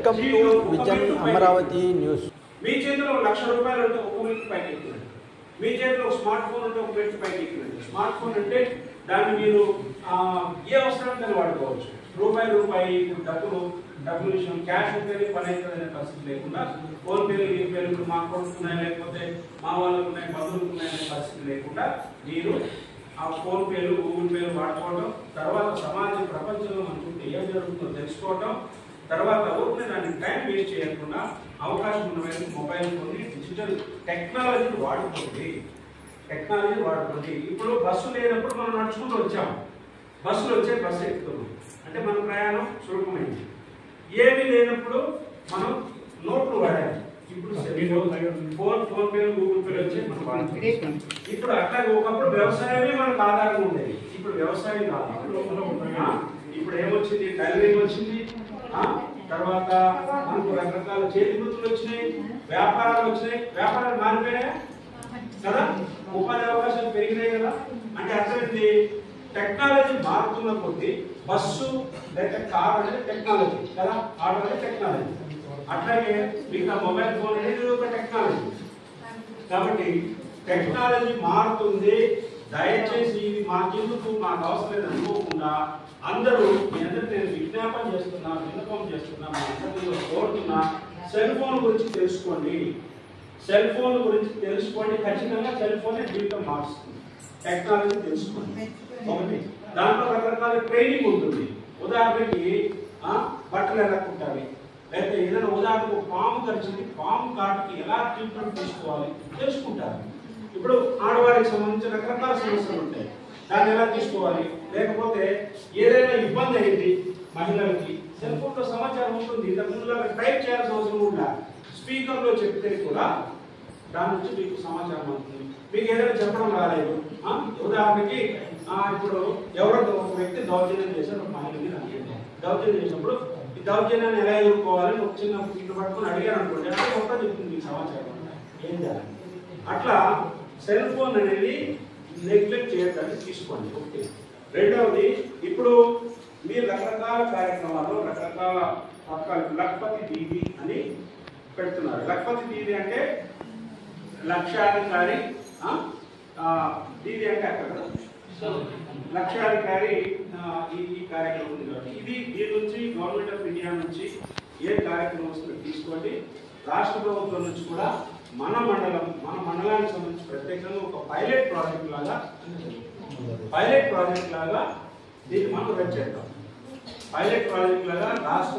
Welcome to vision Amaravati news. మీ చేతిలో ₹1,00,000 ఉంటే ఒక వ్యక్తి పైకి ఎక్కుతుంది. మీ చేతిలో స్మార్ట్ ఫోన్ ఉంటే ఒక వ్యక్తి పైకి ఎక్కుతుంది. స్మార్ట్ ఫోన్ అంటే దాన్ని మీరు ఏ అవసరానికి వాడుకోవచ్చు. రూపాయి డబ్బులు విషయం క్యాష్ ఉంటేనే పని అవుతుందనే పరిస్థితి లేకుండా ఫోన్ పేలు ఇప్పుడు మా అకౌంట్స్ ఉన్నాయి, లేకపోతే మా వాళ్ళకు ఉన్నాయి, బంధువులకు ఉన్నాయనే పరిస్థితి లేకుండా మీరు ఆ ఫోన్ పేలు గూగుల్ పేలు వాడుకోవడం, తర్వాత సమాజం ప్రపంచంలో మనకు ఏం జరుగుతుందో తెలుసుకోవడం, తర్వాత ఊరికే దాన్ని టైం వేస్ట్ చేయకుండా అవకాశం ఉన్న మొబైల్ ఫోన్ డిజిటల్ టెక్నాలజీని వాడుకోండి. ఇప్పుడు బస్సు లేనప్పుడు మనం నడుచుకుంటూ వచ్చాము, బస్సులు వచ్చే బస్సు ఎక్కుతున్నాం అంటే మన ప్రయాణం సులభమైంది. ఏమీ లేనప్పుడు మనం నోట్లు వాడాలి. ఇప్పుడు ఫోన్ పేలు గూగుల్ పేలు వచ్చి మనం వాడుతున్నాం. ఇప్పుడు అట్లాగే ఒకప్పుడు వ్యవసాయమే మనకు ఆధారంగా ఉండేది, ఇప్పుడు వ్యవసాయం కాదు. ఇప్పుడు ఏమొచ్చింది, టైలరింగ్ వచ్చింది, తర్వాత మనకు రకరకాల చేతి వృత్తులు వచ్చినాయి, వ్యాపారాలు వచ్చినాయి. వ్యాపారాలు మారిపోయాయి కదా, ఉపాధి అవకాశాలు పెరిగినాయి కదా. అంటే అర్థమైంది, టెక్నాలజీ మారుతున్న కొద్దీ బస్సు లేదా కార్ అనేది టెక్నాలజీ కదా, ఆటో అనేది టెక్నాలజీ. అట్లాగే మిగతా మొబైల్ ఫోన్ అనేది ఒక టెక్నాలజీ. కాబట్టి టెక్నాలజీ మారుతుంది. దయచేసి ఇది మాకెందుకు, మాకు అవసరం లేదు అనుకోకుండా అందరూ మీ అందరికీ నేను విన్నపం చేస్తున్నా, మా అందరిలో కోరుతున్నా, సెల్ ఫోన్ గురించి తెలుసుకోండి. ఖచ్చితంగా సెల్ ఫోనే జీవితం మారుస్తుంది. టెక్నాలజీ తెలుసుకోండి. ఒకటి, దాంట్లో రకరకాల ట్రైనింగ్ ఉంటుంది. ఉదాహరణకి బట్టలు ఎలా కుట్టాలి, లేకపోతే ఏదైనా ఉదాహరణకు పాము కరిచింది, పాము కాటుకి ఎలా ట్రీట్మెంట్ తీసుకోవాలి తెలుసుకుంటారు. ఇప్పుడు ఆడవారికి సంబంధించిన రకరకాల సమస్యలు ఉంటాయి, దాన్ని ఎలా తీసుకోవాలి. లేకపోతే ఏదైనా ఇబ్బంది అయింది మహిళలకి, సెల్ ఫోన్లో సమాచారం ఉంటుంది. ఇంతకుముందు టైప్ చేయాల్సిన అవసరం ఉందా, స్పీకర్లో చెప్తే కూడా దాని నుంచి మీకు సమాచారం అవుతుంది. మీకు ఏదైనా చెప్పడం రాలేదు, ఉదాహరణకి ఇప్పుడు ఎవరో ఒక వ్యక్తి దౌర్జన్యం చేశారు, ఒక మహిళ మీద దౌర్జన్యం చేసినప్పుడు ఈ దౌర్జన్యాన్ని ఎలా ఎదుర్కోవాలని ఒక చిన్న ఇల్లు పట్టుకుని అడిగారు అనుకోండి, అంటే ఒక చెప్తుంది మీకు సమాచారం ఏం చేయాలి. అట్లా సెల్ ఫోన్ అనేది నెగ్లెక్ట్ చేయడానికి తీసుకోండి. ఓకే. రెండవది, ఇప్పుడు మీరు రకరకాల కార్యక్రమాల్లో రకరకాల పథకాలు లఖపతి దీది అని పెడుతున్నారు. లఖపతి దీది అంటే లక్షాధికారి దీది అంటే అక్కడ లక్షాధికారి ఈ కార్యక్రమం ఉంది కాబట్టి దీని నుంచి గవర్నమెంట్ ఆఫ్ ఇండియా నుంచి ఏ కార్యక్రమం వస్తుందో తీసుకోండి. రాష్ట్ర ప్రభుత్వం నుంచి కూడా మన మండలానికి సంబంధించి ప్రత్యేకంగా ఒక పైలట్ ప్రాజెక్ట్ లాగా దీన్ని మనం రన్ చేద్దాం. పైలట్ ప్రాజెక్ట్ లాగా రాష్ట్ర